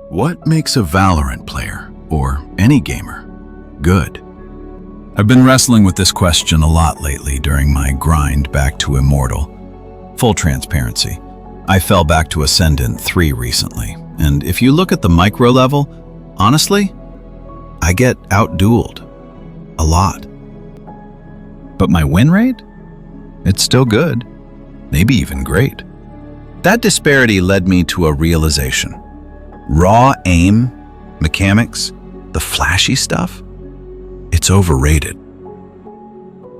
What makes a Valorant player, or any gamer, good? I've been wrestling with this question a lot lately during my grind back to Immortal. Full transparency, I fell back to Ascendant 3 recently, and if you look at the micro level, honestly, I get outdueled. A lot. But my win rate? It's still good. Maybe even great. That disparity led me to a realization. Raw aim, mechanics, the flashy stuff, it's overrated.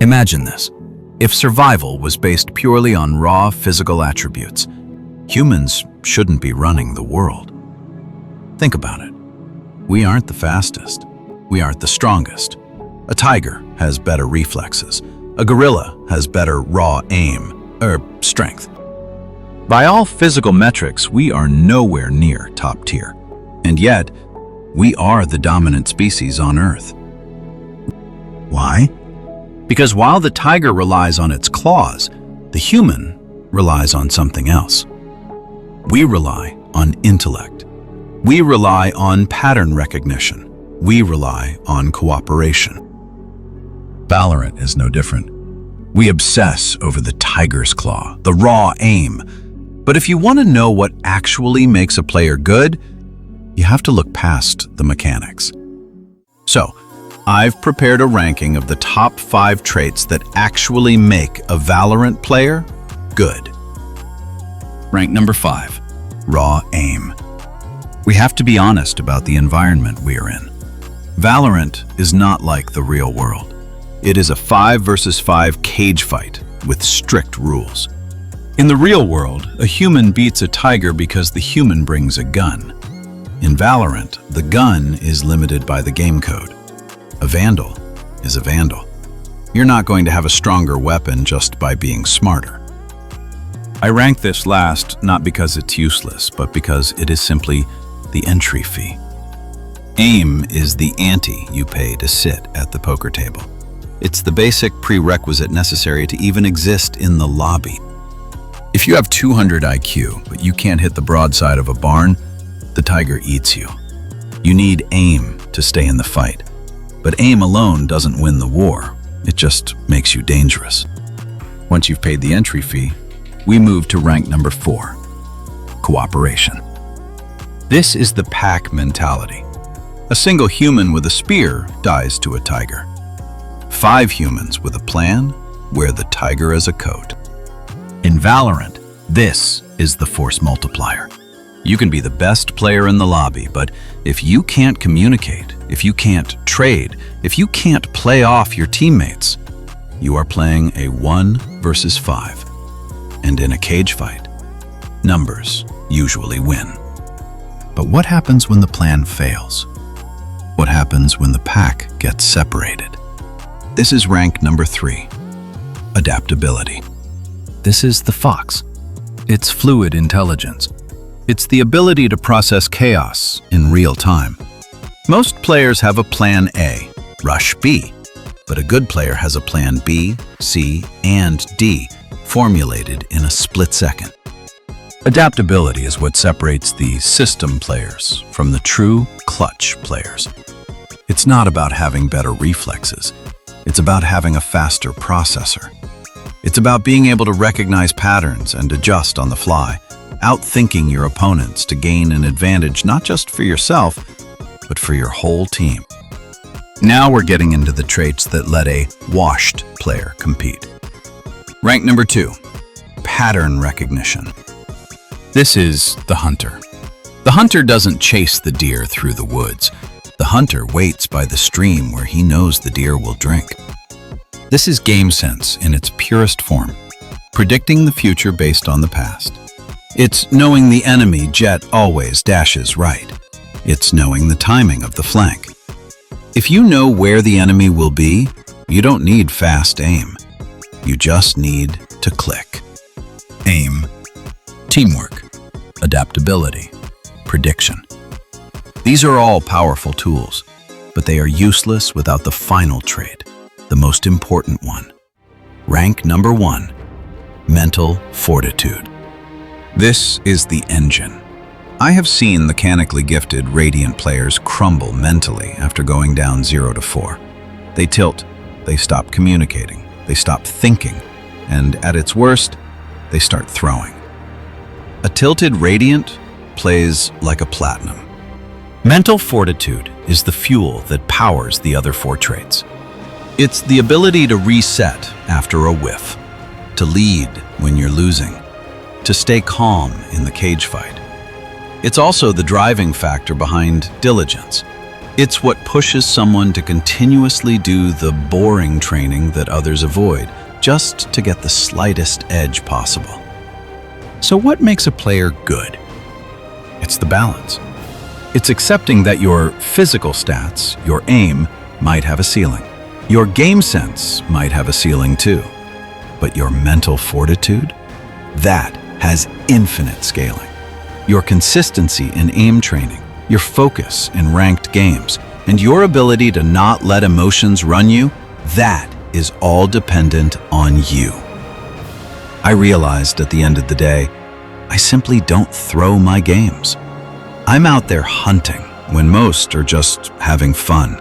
Imagine this. If survival was based purely on raw physical attributes, humans shouldn't be running the world. Think about it. We aren't the fastest. We aren't the strongest. A tiger has better reflexes. A gorilla has better raw aim, or strength. By all physical metrics, we are nowhere near top tier. And yet, we are the dominant species on Earth. Why? Because while the tiger relies on its claws, the human relies on something else. We rely on intellect. We rely on pattern recognition. We rely on cooperation. Valorant is no different. We obsess over the tiger's claw, the raw aim. But if you want to know what actually makes a player good, you have to look past the mechanics. So, I've prepared a ranking of the top 5 traits that actually make a Valorant player good. Rank number 5, raw aim. We have to be honest about the environment we are in. Valorant is not like the real world. It is a 5 versus 5 cage fight with strict rules. In the real world, a human beats a tiger because the human brings a gun. In Valorant, the gun is limited by the game code. A vandal is a vandal. You're not going to have a stronger weapon just by being smarter. I rank this last not because it's useless, but because it is simply the entry fee. Aim is the ante you pay to sit at the poker table. It's the basic prerequisite necessary to even exist in the lobby. If you have 200 IQ, but you can't hit the broadside of a barn, the tiger eats you. You need aim to stay in the fight. But aim alone doesn't win the war. It just makes you dangerous. Once you've paid the entry fee, we move to rank number 4, cooperation. This is the pack mentality. A single human with a spear dies to a tiger. 5 humans with a plan wear the tiger as a coat. In Valorant, this is the force multiplier. You can be the best player in the lobby, but if you can't communicate, if you can't trade, if you can't play off your teammates, you are playing a 1 versus 5. And in a cage fight, numbers usually win. But what happens when the plan fails? What happens when the pack gets separated? This is rank number 3, adaptability. This is the fox. It's fluid intelligence. It's the ability to process chaos in real time. Most players have a plan A, rush B, but a good player has a plan B, C, and D formulated in a split second. Adaptability is what separates the system players from the true clutch players. It's not about having better reflexes. It's about having a faster processor. It's about being able to recognize patterns and adjust on the fly, outthinking your opponents to gain an advantage not just for yourself, but for your whole team. Now we're getting into the traits that let a washed player compete. Rank number 2, pattern recognition. This is the hunter. The hunter doesn't chase the deer through the woods. The hunter waits by the stream where he knows the deer will drink. This is game sense in its purest form, predicting the future based on the past. It's knowing the enemy jet always dashes right. It's knowing the timing of the flank. If you know where the enemy will be, you don't need fast aim. You just need to click. Aim, teamwork, adaptability, prediction. These are all powerful tools, but they are useless without the final trait, the most important one. Rank number 1, mental fortitude. This is the engine. I have seen mechanically gifted Radiant players crumble mentally after going down 0 to 4. They tilt, they stop communicating, they stop thinking, and at its worst, they start throwing. A tilted Radiant plays like a Platinum. Mental fortitude is the fuel that powers the other 4 traits. It's the ability to reset after a whiff, to lead when you're losing, to stay calm in the cage fight. It's also the driving factor behind diligence. It's what pushes someone to continuously do the boring training that others avoid, just to get the slightest edge possible. So what makes a player good? It's the balance. It's accepting that your physical stats, your aim, might have a ceiling. Your game sense might have a ceiling too. But your mental fortitude? That has infinite scaling. Your consistency in aim training, your focus in ranked games, and your ability to not let emotions run you, that is all dependent on you. I realized at the end of the day, I simply don't throw my games. I'm out there hunting when most are just having fun.